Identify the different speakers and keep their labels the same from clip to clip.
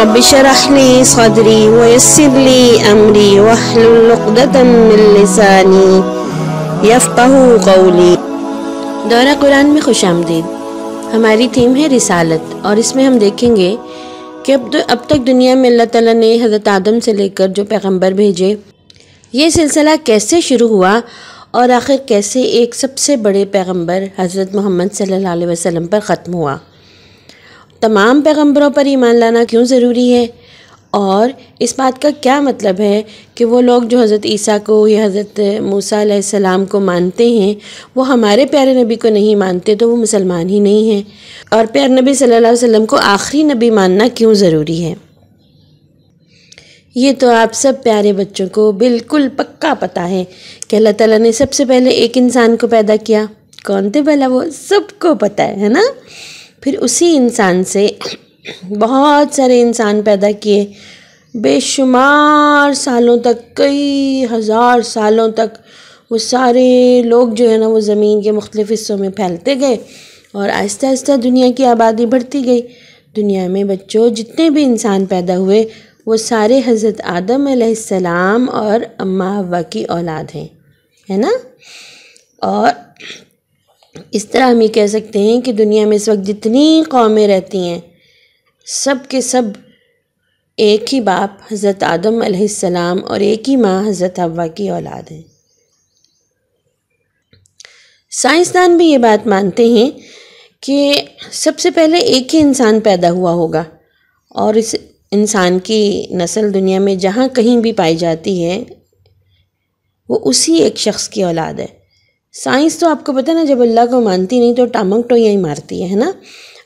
Speaker 1: رب اشرح لي صدري ويسر لي امری واحلل عقدۃ من لسانی یفقہوا قولی۔ دورہ قرآن میں خوش آمدید۔ ہماری تھیم ہے رسالت، اور اس میں ہم دیکھیں گے کہ اب تک دنیا میں اللہ تعالیٰ نے حضرت آدم سے لے کر جو پیغمبر بھیجے، یہ سلسلہ کیسے شروع ہوا اور آخر کیسے ایک سب سے بڑے پیغمبر حضرت محمد صلی اللہ علیہ وسلم پر ختم ہوا۔ تمام پیغمبروں پر ایمان لانا کیوں ضروری ہے، اور اس بات کا کیا مطلب ہے کہ وہ لوگ جو حضرت عیسیٰ کو یا حضرت موسیٰ علیہ السلام کو مانتے ہیں وہ ہمارے پیارے نبی کو نہیں مانتے تو وہ مسلمان ہی نہیں ہیں، اور پیارے نبی صلی اللہ علیہ وسلم کو آخری نبی ماننا کیوں ضروری ہے۔ یہ تو آپ سب پیارے بچوں کو بالکل پکا پتہ ہے کہ اللہ تعالیٰ نے سب سے پہلے ایک انسان کو پیدا کیا۔ کون تھے بھلا وہ؟ سب کو پتہ ہے نا۔ پھر اسی انسان سے بہت سارے انسان پیدا کیے، بے شمار سالوں تک، کئی ہزار سالوں تک وہ سارے لوگ جو ہے نا وہ زمین کے مختلف حصوں میں پھیلتے گئے، اور آہستہ آہستہ دنیا کی آبادی بڑھتی گئی۔ دنیا میں بچوں جتنے بھی انسان پیدا ہوئے وہ سارے حضرت آدم علیہ السلام اور اماں حوا کی اولاد ہیں، ہے نا۔ اور اس طرح ہم یہ کہہ سکتے ہیں کہ دنیا میں اس وقت جتنی قومیں رہتی ہیں سب کے سب ایک ہی باپ حضرت آدم علیہ السلام اور ایک ہی ماں حضرت حوا کی اولاد ہیں۔ سائنسدان بھی یہ بات مانتے ہیں کہ سب سے پہلے ایک ہی انسان پیدا ہوا ہوگا، اور اس انسان کی نسل دنیا میں جہاں کہیں بھی پائی جاتی ہے وہ اسی ایک شخص کی اولاد ہے۔ سائنس تو آپ کو پتہ نا جب اللہ کو مانتی نہیں تو ٹامنگ ٹوئیاں ہی مارتی ہے نا۔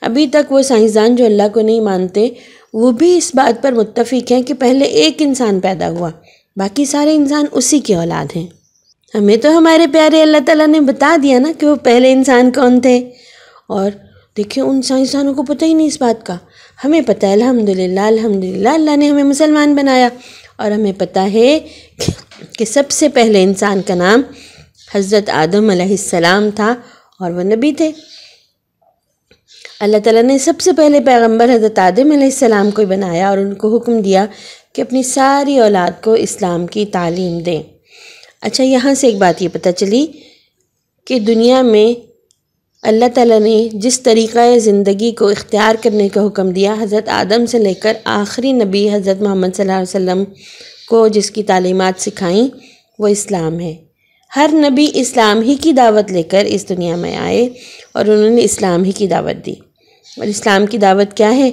Speaker 1: ابھی تک وہ سائنسدان جو اللہ کو نہیں مانتے وہ بھی اس بات پر متفق ہیں کہ پہلے ایک انسان پیدا ہوا، باقی سارے انسان اسی کی اولاد ہیں۔ ہمیں تو ہمارے پیارے اللہ تعالیٰ نے بتا دیا نا کہ وہ پہلے انسان کون تھے، اور دیکھیں ان سائنسدانوں کو پتہ ہی نہیں اس بات کا۔ ہمیں پتہ ہے الحمدللہ الحمدللہ اللہ نے ہمیں مسلمان بنایا، اور ہمیں پتہ ہے کہ سب سے پہلے انسان کا نام حضرت آدم علیہ السلام تھا، اور وہ نبی تھے۔ اللہ تعالیٰ نے سب سے پہلے پیغمبر حضرت آدم علیہ السلام کو بنایا اور ان کو حکم دیا کہ اپنی ساری اولاد کو اسلام کی تعلیم دیں۔ اچھا، یہاں سے ایک بات یہ پتہ چلی کہ دنیا میں اللہ تعالیٰ نے جس طریقہ زندگی کو اختیار کرنے کا حکم دیا، حضرت آدم سے لے کر آخری نبی حضرت محمد صلی اللہ علیہ وسلم کو جس کی تعلیمات سکھائیں وہ اسلام ہے۔ ہر نبی اسلام ہی کی دعوت لے کر اس دنیا میں آئے اور انہوں نے اسلام ہی کی دعوت دی، اور اسلام کی دعوت کیا ہے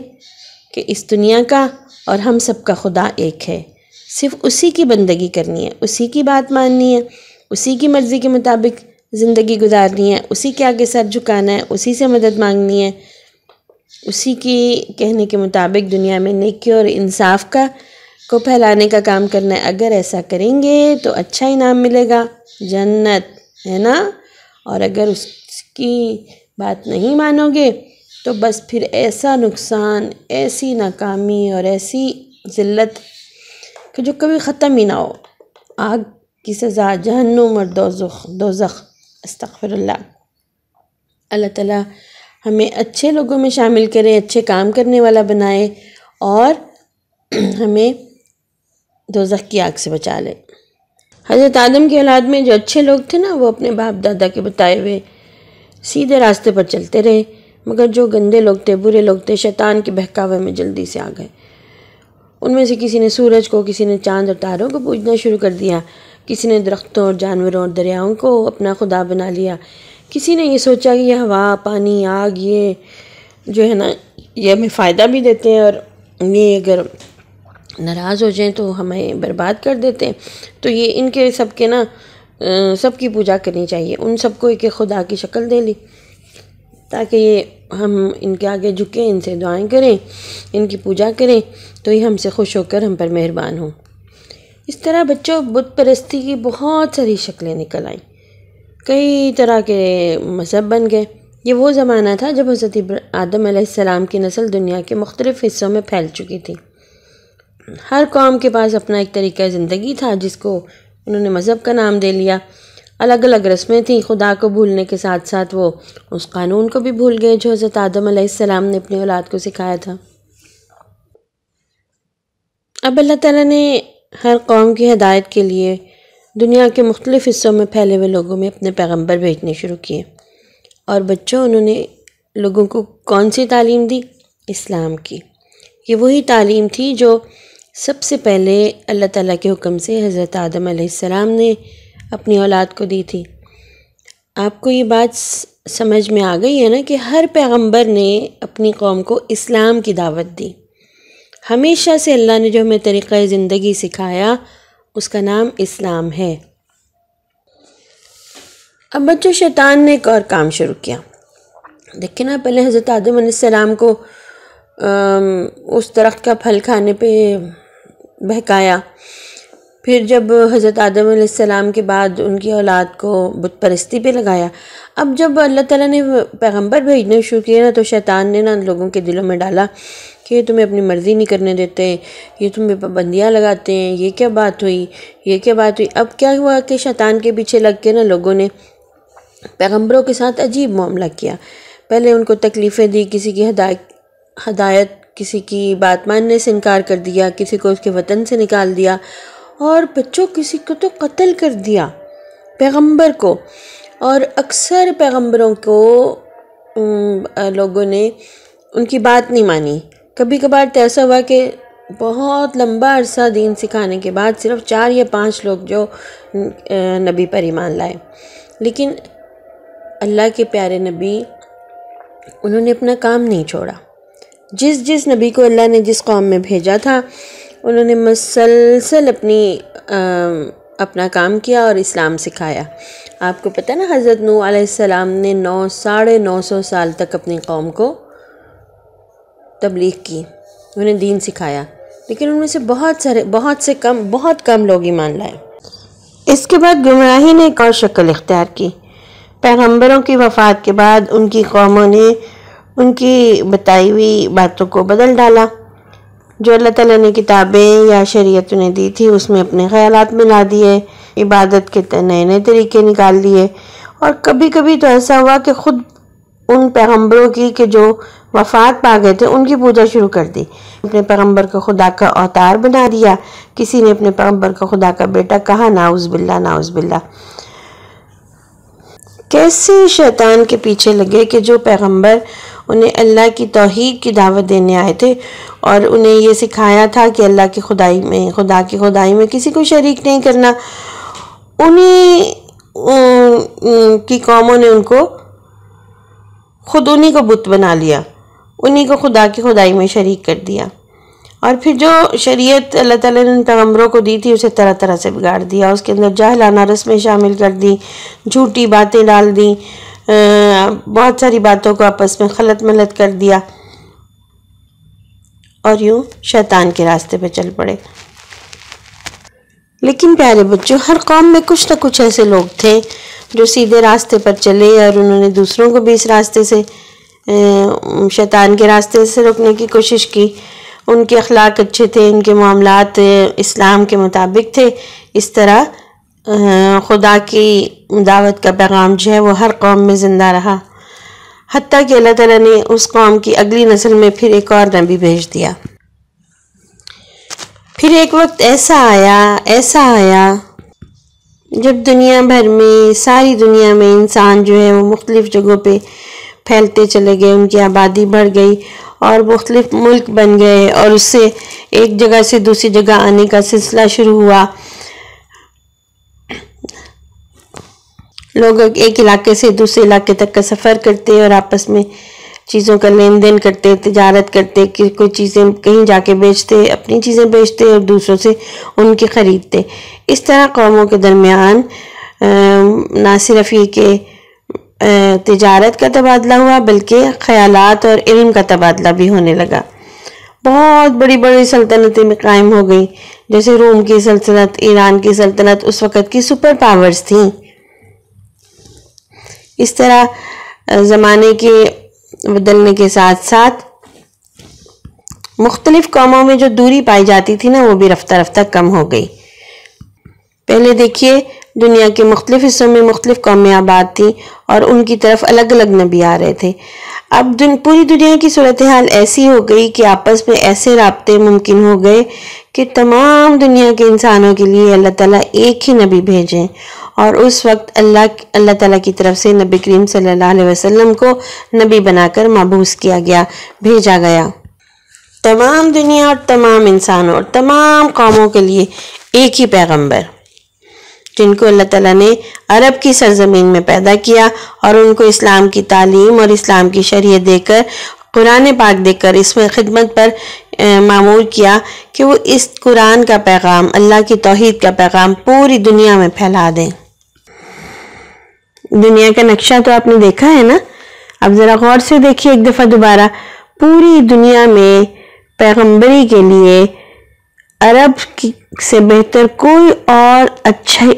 Speaker 1: کہ اس دنیا کا اور ہم سب کا خدا ایک ہے، صرف اسی کی بندگی کرنی ہے، اسی کی بات ماننی ہے، اسی کی مرضی کے مطابق زندگی گزارنی ہے، اسی کے آگے سر جھکانا ہے، اسی سے مدد مانگنی ہے، اسی کی کہنے کے مطابق دنیا میں نیکی اور انصاف کو پھیلانے کا کام کرنا ہے۔ اگر ایسا کریں گے تو اچھا انعام ملے گا، جنت، ہے نا۔ اور اگر اس کی بات نہیں مانو گے تو بس پھر ایسا نقصان، ایسی ناکامی اور ایسی ذلت کہ جو کبھی ختم ہی نہ ہو، آگ کی سزا، جہنم اور دوزخ، استغفر اللہ۔ اللہ تعالیٰ ہمیں اچھے لوگوں میں شامل کرے، اچھے کام کرنے والا بنائے، اور ہمیں دوزخ کی آگ سے بچا لے۔ حضرت آدم کی اولاد میں جو اچھے لوگ تھے نا وہ اپنے باپ دادا کے بتائے ہوئے سیدھے راستے پر چلتے رہے، مگر جو گندے لوگ تھے، برے لوگ تھے، شیطان کے بہکاوے میں جلدی سے آ گئے۔ ان میں سے کسی نے سورج کو، کسی نے چاند اور تاروں کو پوجنا شروع کر دیا، کسی نے درختوں اور جانوروں اور دریاؤں کو اپنا خدا بنا لیا، کسی نے یہ سوچا کہ یہ ہوا، پانی، آگ، یہ جو ہے نا یہ ہمیں فائدہ بھی دیتے ہیں، اور یہ اگر ناراض ہو جائیں تو ہمیں برباد کر دیتے ہیں، تو یہ ان کے سب کے نا سب کی پوجا کرنی چاہیے۔ ان سب کو ایک خدا کی شکل دے لی تاکہ یہ ہم ان کے آگے جھکیں، ان سے دعائیں کریں، ان کی پوجا کریں، تو یہ ہم سے خوش ہو کر ہم پر مہربان ہوں۔ اس طرح بچوں بت پرستی کی بہت ساری شکلیں نکل آئیں، کئی طرح کے مذہب بن گئے۔ یہ وہ زمانہ تھا جب حضرت آدم علیہ السلام کی نسل دنیا کے مختلف حصوں میں پھیل چکی تھی۔ ہر قوم کے پاس اپنا ایک طریقہ زندگی تھا جس کو انہوں نے مذہب کا نام دے لیا۔ الگ الگ رسمیں تھیں، خدا کو بھولنے کے ساتھ ساتھ وہ اس قانون کو بھی بھول گئے جو حضرت آدم علیہ السلام نے اپنی اولاد کو سکھایا تھا۔ اب اللہ تعالیٰ نے ہر قوم کی ہدایت کے لیے دنیا کے مختلف حصوں میں پھیلے ہوئے لوگوں میں اپنے پیغمبر بھیجنے شروع کیے، اور بچوں انہوں نے لوگوں کو کون سی تعلیم دی؟ اسلام کی۔ یہ وہی تعلیم تھی جو سب سے پہلے اللہ تعالیٰ کے حکم سے حضرت آدم علیہ السلام نے اپنی اولاد کو دی تھی۔ آپ کو یہ بات سمجھ میں آ گئی ہے نا کہ ہر پیغمبر نے اپنی قوم کو اسلام کی دعوت دی۔ ہمیشہ سے اللہ نے جو ہمیں طریقہ زندگی سکھایا اس کا نام اسلام ہے۔ اب بچوں، شیطان نے ایک اور کام شروع کیا۔ دیکھیں نا، پہلے حضرت آدم علیہ السلام کو اس درخت کا پھل کھانے پہ بہکایا، پھر جب حضرت آدم علیہ السلام کے بعد ان کی اولاد کو بت پرستی پہ لگایا۔ اب جب اللہ تعالیٰ نے پیغمبر بھیجنے شروع کیے نا، تو شیطان نے نا لوگوں کے دلوں میں ڈالا کہ یہ تمہیں اپنی مرضی نہیں کرنے دیتے، یہ تمہیں پابندیاں لگاتے ہیں، یہ کیا بات ہوئی، یہ کیا بات ہوئی۔ اب کیا ہوا کہ شیطان کے پیچھے لگ کے نا لوگوں نے پیغمبروں کے ساتھ عجیب معاملہ کیا۔ پہلے ان کو تکلیفیں دی، کسی کی ہدایت، کسی کی بات ماننے سے انکار کر دیا، کسی کو اس کے وطن سے نکال دیا، اور بچوں کسی کو تو قتل کر دیا، پیغمبر کو۔ اور اکثر پیغمبروں کو لوگوں نے ان کی بات نہیں مانی۔ کبھی کبھار تو ایسا ہوا کہ بہت لمبا عرصہ دین سکھانے کے بعد صرف 4 یا 5 لوگ جو نبی پر ایمان لائے۔ لیکن اللہ کے پیارے نبی، انہوں نے اپنا کام نہیں چھوڑا۔ جس نبی کو اللہ نے جس قوم میں بھیجا تھا، انہوں نے مسلسل اپنا کام کیا اور اسلام سکھایا۔ آپ کو پتہ نا، حضرت نوح علیہ السلام نے 950 سال تک اپنی قوم کو تبلیغ کی، انہیں دین سکھایا، لیکن ان میں سے بہت کم لوگ ایمان لائے۔ اس کے بعد گمراہی نے ایک اور شکل اختیار کی۔ پیغمبروں کی وفات کے بعد ان کی قوموں نے ان کی بتائی ہوئی باتوں کو بدل ڈالا۔ جو اللہ تعالیٰ نے کتابیں یا شریعت انہیں دی تھی، اس میں اپنے خیالات ملا دیے، عبادت کے نئے طریقے نکال دیے، اور کبھی کبھی تو ایسا ہوا کہ خود ان پیغمبروں کی کہ جو وفات پا گئے تھے ان کی پوجا شروع کر دی۔ اپنے پیغمبر کو خدا کا اوتار بنا دیا، کسی نے اپنے پیغمبر کو خدا کا بیٹا کہا، نعوذ باللہ نعوذ باللہ۔ کیسے شیطان کے پیچھے لگے کہ جو پیغمبر انہیں اللہ کی توحید کی دعوت دینے آئے تھے اور انہیں یہ سکھایا تھا کہ اللہ کی خدائی میں کسی کو شریک نہیں کرنا، انہیں کی قوموں نے انہیں کو بت بنا لیا، انہیں کو خدا کی خدائی میں شریک کر دیا، اور پھر جو شریعت اللہ تعالیٰ نے پیغمبروں کو دی تھی اسے طرح طرح سے بگاڑ دیا، اس کے اندر جاہلانہ رسمیں شامل کر دی، جھوٹی باتیں ڈال دیں، بہت ساری باتوں کو آپس میں خلط ملط کر دیا، اور یوں شیطان کے راستے پہ چل پڑے۔ لیکن پیارے بچوں، ہر قوم میں کچھ نہ کچھ ایسے لوگ تھے جو سیدھے راستے پر چلے، اور انہوں نے دوسروں کو بھی اس راستے سے، شیطان کے راستے سے روکنے کی کوشش کی۔ ان کے اخلاق اچھے تھے، ان کے معاملات اسلام کے مطابق تھے۔ اس طرح خدا کی دعوت کا پیغام جو ہے وہ ہر قوم میں زندہ رہا، حتیٰ کہ اللہ تعالیٰ نے اس قوم کی اگلی نسل میں پھر ایک اور نبی بھیج دیا۔ پھر ایک وقت ایسا آیا جب دنیا بھر میں، ساری دنیا میں انسان جو ہے وہ مختلف جگہوں پہ پھیلتے چلے گئے، ان کی آبادی بڑھ گئی اور مختلف ملک بن گئے، اور اس سے ایک جگہ سے دوسری جگہ آنے کا سلسلہ شروع ہوا۔ لوگ ایک علاقے سے دوسرے علاقے تک کا سفر کرتے اور آپس میں چیزوں کا لین دین کرتے، تجارت کرتے، کہ کوئی چیزیں کہیں جا کے بیچتے، اپنی چیزیں بیچتے اور دوسروں سے ان کی خریدتے۔ اس طرح قوموں کے درمیان نہ صرف یہ کہ تجارت کا تبادلہ ہوا، بلکہ خیالات اور علم کا تبادلہ بھی ہونے لگا۔ بہت بڑی بڑی سلطنتیں میں قائم ہو گئیں، جیسے روم کی سلطنت، ایران کی سلطنت اس وقت کی سپر پاورز تھیں۔ اس طرح زمانے کے بدلنے کے ساتھ ساتھ مختلف قوموں میں جو دوری پائی جاتی تھی نا، وہ بھی رفتہ رفتہ کم ہو گئی۔ پہلے دیکھیے، دنیا کے مختلف حصوں میں مختلف قومیں آباد تھیں اور ان کی طرف الگ الگ نبی آ رہے تھے۔ اب پوری دنیا کی صورتحال ایسی ہو گئی کہ آپس میں ایسے رابطے ممکن ہو گئے کہ تمام دنیا کے انسانوں کے لیے اللہ تعالیٰ ایک ہی نبی بھیجیں، اور اس وقت اللہ تعالیٰ کی طرف سے نبی کریم صلی اللہ علیہ وسلم کو نبی بنا کر مبعوث کیا گیا، بھیجا گیا۔ تمام دنیا اور تمام انسانوں اور تمام قوموں کے لیے ایک ہی پیغمبر، جن کو اللہ تعالیٰ نے عرب کی سرزمین میں پیدا کیا اور ان کو اسلام کی تعلیم اور اسلام کی شریعت دے کر، قرآن پاک دے کر اس میں خدمت پر مامور کیا کہ وہ اس قرآن کا پیغام، اللہ کی توحید کا پیغام پوری دنیا میں پھیلا دیں۔ دنیا کا نقشہ تو آپ نے دیکھا ہے نا، اب ذرا غور سے دیکھیے ایک دفعہ دوبارہ، پوری دنیا میں پیغمبری کے لیے عرب سے بہتر کوئی اور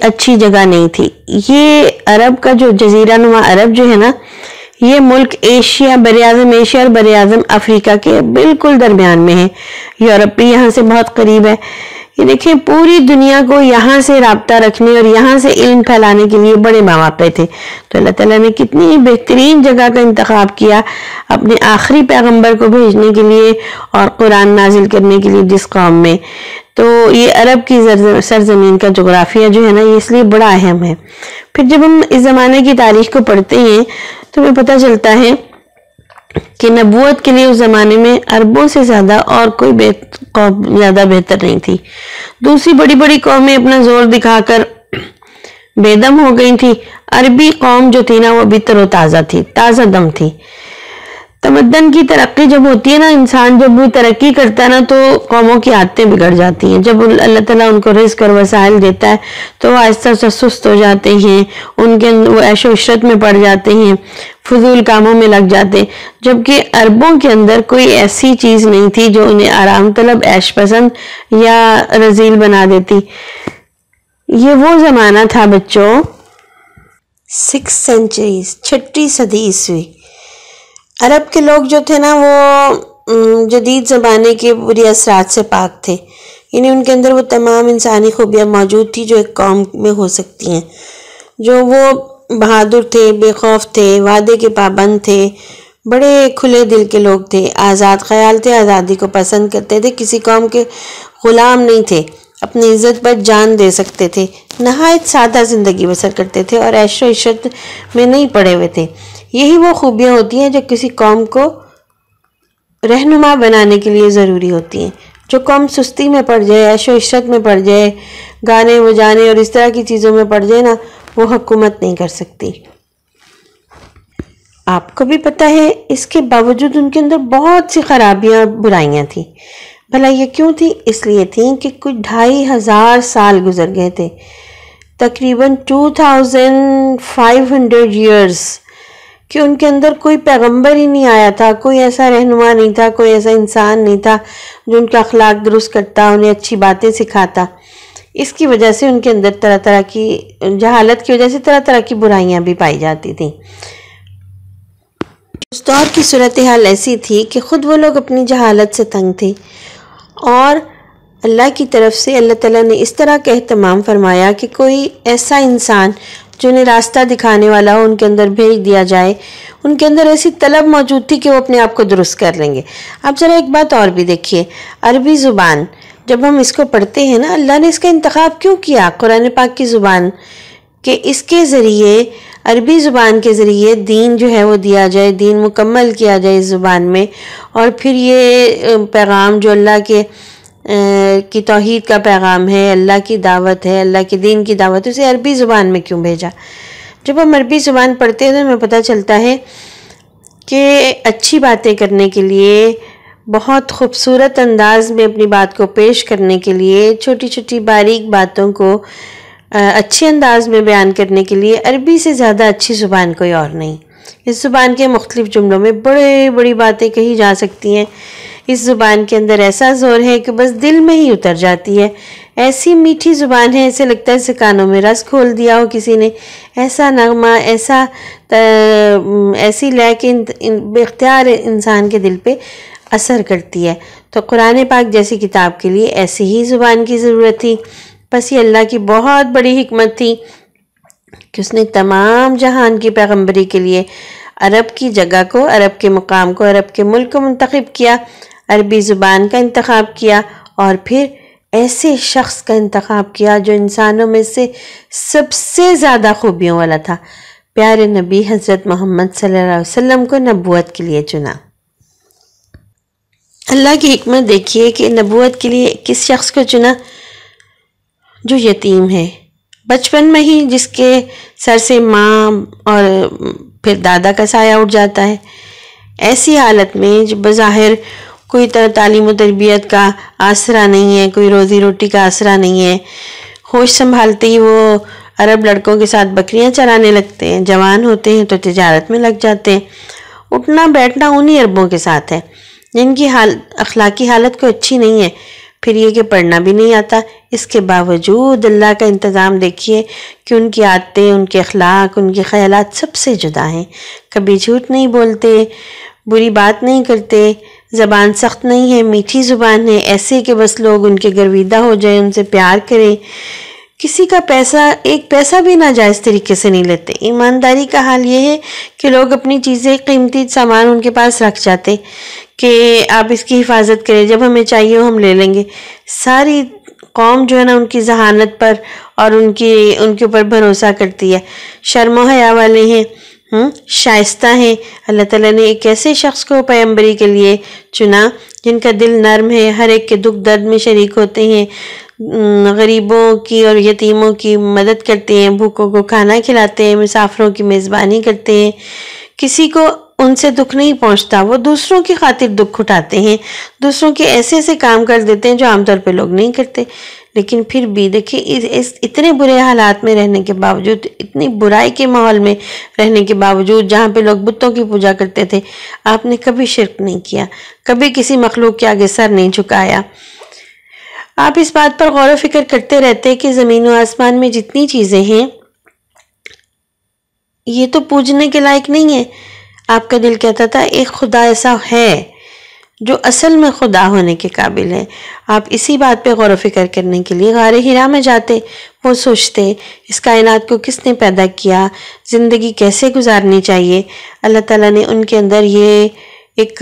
Speaker 1: اچھی جگہ نہیں تھی۔ یہ عرب کا جو جزیرہ نما عرب جو ہے نا، یہ ملک ایشیا، براعظم ایشیا اور براعظم افریقہ کے بالکل درمیان میں ہے۔ یورپ بھی یہاں سے بہت قریب ہے۔ یہ دیکھیں پوری دنیا کو یہاں سے رابطہ رکھنے اور یہاں سے علم پھیلانے کے لیے بڑے مواقع تھے، تو اللہ تعالیٰ نے کتنی بہترین جگہ کا انتخاب کیا اپنے آخری پیغمبر کو بھیجنے کے لیے اور قرآن نازل کرنے کے لیے جس قوم میں۔ تو یہ عرب کی سرزمین کا جغرافیہ جو ہے نا، یہ اس لیے بڑا اہم ہے۔ پھر جب ہم اس زمانے کی تاریخ کو پڑھتے ہیں تو ہمیں پتہ چلتا ہے کہ نبوت کے لیے اس زمانے میں عربوں سے زیادہ اور کوئی قوم زیادہ بہتر نہیں تھی۔ دوسری بڑی بڑی قومیں اپنا زور دکھا کر بے دم ہو گئی تھی، عربی قوم جو تھی نا وہ بھی تر و تازہ تھی، تازہ دم تھی۔ تمدن کی ترقی جب ہوتی ہے نا، انسان جب بھی ترقی کرتا ہے نا تو قوموں کی عادتیں بگڑ جاتی ہیں۔ جب اللہ تعالیٰ ان کو رزق اور وسائل دیتا ہے تو وہ آہستہ آہستہ سست ہو جاتے ہیں، ان کے وہ عیش و عشرت میں پڑ جاتے ہیں، فضول کاموں میں لگ جاتے ہیں، جبکہ عربوں کے اندر کوئی ایسی چیز نہیں تھی جو انہیں آرام طلب، عیش پسند یا رذیل بنا دیتی۔ یہ وہ زمانہ تھا بچوں، 6 سینچریز، 6 صدی عیسوی۔ عرب کے لوگ جو تھے نا وہ جدید زمانے کے بری اثرات سے پاک تھے، یعنی ان کے اندر وہ تمام انسانی خوبیاں موجود تھی جو ایک قوم میں ہو سکتی ہیں۔ جو وہ بہادر تھے، بے خوف تھے، وعدے کے پابند تھے، بڑے کھلے دل کے لوگ تھے، آزاد خیال تھے، آزادی کو پسند کرتے تھے، کسی قوم کے غلام نہیں تھے، اپنی عزت پر جان دے سکتے تھے، نہایت سادہ زندگی بسر کرتے تھے اور عیش و عشرت میں نہیں پڑے ہوئے تھے۔ یہی وہ خوبیاں ہوتی ہیں جو کسی قوم کو رہنما بنانے کے لیے ضروری ہوتی ہیں۔ جو قوم سستی میں پڑ جائے، عیش و عشرت میں پڑ جائے، گانے بجانے اور اس طرح کی چیزوں میں پڑ جائے نا، وہ حکومت نہیں کر سکتی۔ آپ کو بھی پتہ ہے اس کے باوجود ان کے اندر بہت سی خرابیاں اور برائیاں تھیں۔ بھلا یہ کیوں تھی؟ اس لیے تھیں کہ کچھ 2500 سال گزر گئے تھے، تقریباً 2500 ایئرز، کہ ان کے اندر کوئی پیغمبر ہی نہیں آیا تھا، کوئی ایسا رہنما نہیں تھا، کوئی ایسا انسان نہیں تھا جو ان کا اخلاق درست کرتا، انہیں اچھی باتیں سکھاتا۔ اس کی وجہ سے ان کے اندر طرح طرح کی جہالت کی وجہ سے طرح طرح کی برائیاں بھی پائی جاتی تھیں۔ اس دور کی صورتحال ایسی تھی کہ خود وہ لوگ اپنی جہالت سے تنگ تھے، اور اللہ کی طرف سے اللہ تعالیٰ نے اس طرح کا اہتمام فرمایا کہ کوئی ایسا انسان جو انہیں راستہ دکھانے والا ہو ان کے اندر بھیج دیا جائے۔ ان کے اندر ایسی طلب موجود تھی کہ وہ اپنے آپ کو درست کر لیں گے۔ اب ذرا ایک بات اور بھی دیکھیے، عربی زبان جب ہم اس کو پڑھتے ہیں نا، اللہ نے اس کا انتخاب کیوں کیا قرآن پاک کی زبان، کہ اس کے ذریعے، عربی زبان کے ذریعے دین جو ہے وہ دیا جائے، دین مکمل کیا جائے اس زبان میں، اور پھر یہ پیغام جو اللہ کی توحید کا پیغام ہے، اللہ کی دعوت ہے، اللہ کے دین کی دعوت ہے، اسے عربی زبان میں کیوں بھیجا؟ جب ہم عربی زبان پڑھتے ہیں تو ہمیں پتہ چلتا ہے کہ اچھی باتیں کرنے کے لیے، بہت خوبصورت انداز میں اپنی بات کو پیش کرنے کے لیے، چھوٹی چھوٹی باریک باتوں کو اچھے انداز میں بیان کرنے کے لیے عربی سے زیادہ اچھی زبان کوئی اور نہیں۔ اس زبان کے مختلف جملوں میں بڑی بڑی باتیں کہی جا سکتی ہیں۔ اس زبان کے اندر ایسا زور ہے کہ بس دل میں ہی اتر جاتی ہے۔ ایسی میٹھی زبان ہے، ایسے لگتا ہے کانوں میں رس کھول دیا ہو کسی نے۔ ایسا نغمہ، ایسی لے کہ بے اختیار انسان کے دل پہ اثر کرتی ہے۔ تو قرآن پاک جیسی کتاب کے لیے ایسی ہی زبان کی ضرورت تھی۔ بس یہ اللہ کی بہت بڑی حکمت تھی کہ اس نے تمام جہان کی پیغمبری کے لیے عرب کی جگہ کو، عرب کے مقام کو، عرب کے ملک کو منتخب کیا، عربی زبان کا انتخاب کیا، اور پھر ایسے شخص کا انتخاب کیا جو انسانوں میں سے سب سے زیادہ خوبیوں والا تھا۔ پیارے نبی حضرت محمد صلی اللہ علیہ وسلم کو نبوت کے لیے چنا۔ اللہ کی حکمت دیکھیے کہ نبوت کے لیے کس شخص کو چنا؟ جو یتیم ہے، بچپن میں ہی جس کے سر سے ماں اور پھر دادا کا سایہ اٹھ جاتا ہے، ایسی حالت میں جو بظاہر کوئی تعلیم و تربیت کا آسرا نہیں ہے، کوئی روزی روٹی کا آسرا نہیں ہے، ہوش سنبھالتے ہی وہ عرب لڑکوں کے ساتھ بکریاں چرانے لگتے ہیں، جوان ہوتے ہیں تو تجارت میں لگ جاتے ہیں، اٹھنا بیٹھنا انہی عربوں کے ساتھ ہے جن کی اخلاقی حالت کو اچھی نہیں ہے، پھر یہ کہ پڑھنا بھی نہیں آتا، اس کے باوجود اللہ کا انتظام دیکھیے کہ ان کی عادتیں، ان کے اخلاق، ان کے خیالات سب سے جدا ہیں، کبھی جھوٹ نہیں بولتے، بری بات نہیں کرتے، زبان سخت نہیں ہے، میٹھی زبان ہے، ایسے کہ بس لوگ ان کے گرویدہ ہو جائیں، ان سے پیار کریں، کسی کا پیسہ ایک پیسہ بھی ناجائز طریقے سے نہیں لیتے۔ ایمانداری کا حال یہ ہے کہ لوگ اپنی چیزیں، قیمتی سامان ان کے پاس رکھ جاتے کہ آپ اس کی حفاظت کریں، جب ہمیں چاہیے ہو ہم لے لیں گے۔ ساری قوم جو ہے نا ان کی ذہانت پر اور ان کے اوپر بھروسہ کرتی ہے، شرم و حیا والے ہیں، شائستہ ہیں۔ اللہ تعالیٰ نے ایک ایسے شخص کو پیغمبری کے لیے چنا جن کا دل نرم ہے، ہر ایک کے دکھ درد میں شریک ہوتے ہیں، غریبوں کی اور یتیموں کی مدد کرتے ہیں، بھوکوں کو کھانا کھلاتے ہیں، مسافروں کی میزبانی کرتے ہیں، کسی کو ان سے دکھ نہیں پہنچتا، وہ دوسروں کی خاطر دکھ اٹھاتے ہیں، دوسروں کے ایسے ایسے کام کر دیتے ہیں جو عام طور پہ لوگ نہیں کرتے۔ لیکن پھر بھی دیکھیں اتنے برے حالات میں رہنے کے باوجود، اتنی برائی کے ماحول میں رہنے کے باوجود، جہاں پہ لوگ بتوں کی پوجا کرتے تھے، آپ نے کبھی شرک نہیں کیا، کبھی کسی مخلوق کے آگے سر نہیں جھکایا۔ آپ اس بات پر غور و فکر کرتے رہتے کہ زمین و آسمان میں جتنی چیزیں ہیں یہ تو پوجنے کے لائق نہیں ہے۔ آپ کا دل کہتا تھا ایک خدا ایسا ہے جو اصل میں خدا ہونے کے قابل ہے۔ آپ اسی بات پہ غور و فکر کرنے کے لیے غار حرا میں جاتے، وہ سوچتے اس کائنات کو کس نے پیدا کیا، زندگی کیسے گزارنی چاہیے۔ اللہ تعالیٰ نے ان کے اندر یہ ایک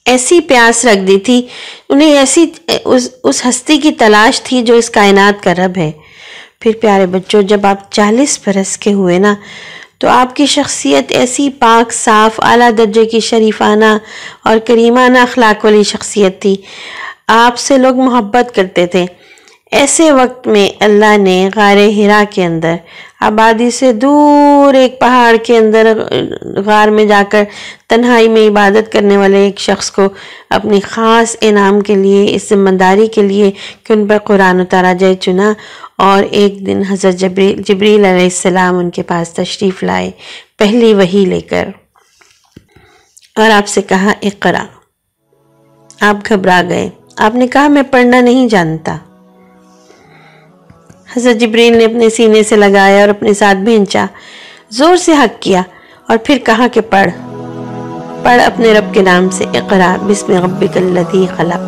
Speaker 1: ایسی پیاس رکھ دی تھی، انہیں ایسی اس ہستی کی تلاش تھی جو اس کائنات کا رب ہے۔ پھر پیارے بچوں، جب آپ 40 برس کے ہوئے نا تو آپ کی شخصیت ایسی پاک صاف اعلیٰ درجے کی شریفانہ اور کریمانہ اخلاق والی شخصیت تھی، آپ سے لوگ محبت کرتے تھے۔ ایسے وقت میں اللہ نے غار حرا کے اندر آبادی سے دور ایک پہاڑ کے اندر غار میں جا کر تنہائی میں عبادت کرنے والے ایک شخص کو اپنی خاص انعام کے لیے، اس ذمہ داری کے لیے کہ ان پر قرآن اتارا جائے چنا، اور ایک دن حضرت جبریل علیہ السلام ان کے پاس تشریف لائے پہلی وحی لے کر، اور آپ سے کہا اقرا۔ آپ گھبرا گئے، آپ نے کہا میں پڑھنا نہیں جانتا۔ حضرت جبریل نے اپنے سینے سے لگایا اور اپنے ساتھ بھینچا، زور سے حق کیا اور پھر کہا کہ پڑھ اپنے رب کے نام سے، اقرا بسم ربک الذی خلق۔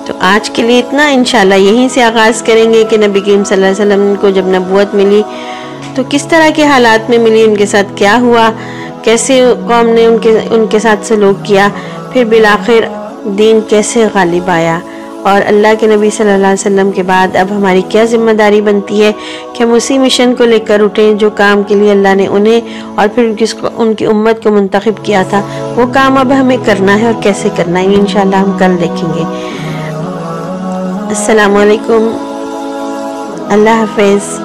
Speaker 1: تو آج کے لیے اتنا، انشاءاللہ یہیں سے آغاز کریں گے کہ نبی کریم صلی اللہ علیہ وسلم کو جب نبوت ملی تو کس طرح کے حالات میں ملی، ان کے ساتھ کیا ہوا، کیسے قوم نے ان کے ساتھ سلوک کیا، پھر بالآخر دین کیسے غالب آیا، اور اللہ کے نبی صلی اللہ علیہ وسلم کے بعد اب ہماری کیا ذمہ داری بنتی ہے کہ ہم اسی مشن کو لے کر اٹھیں جو کام کے لیے اللہ نے انہیں اور پھر ان کی امت کو منتخب کیا تھا، وہ کام اب ہمیں کرنا ہے اور کیسے کرنا ہے انشاءاللہ ہم کل دیکھیں گے۔ السلام علیکم، اللہ حافظ۔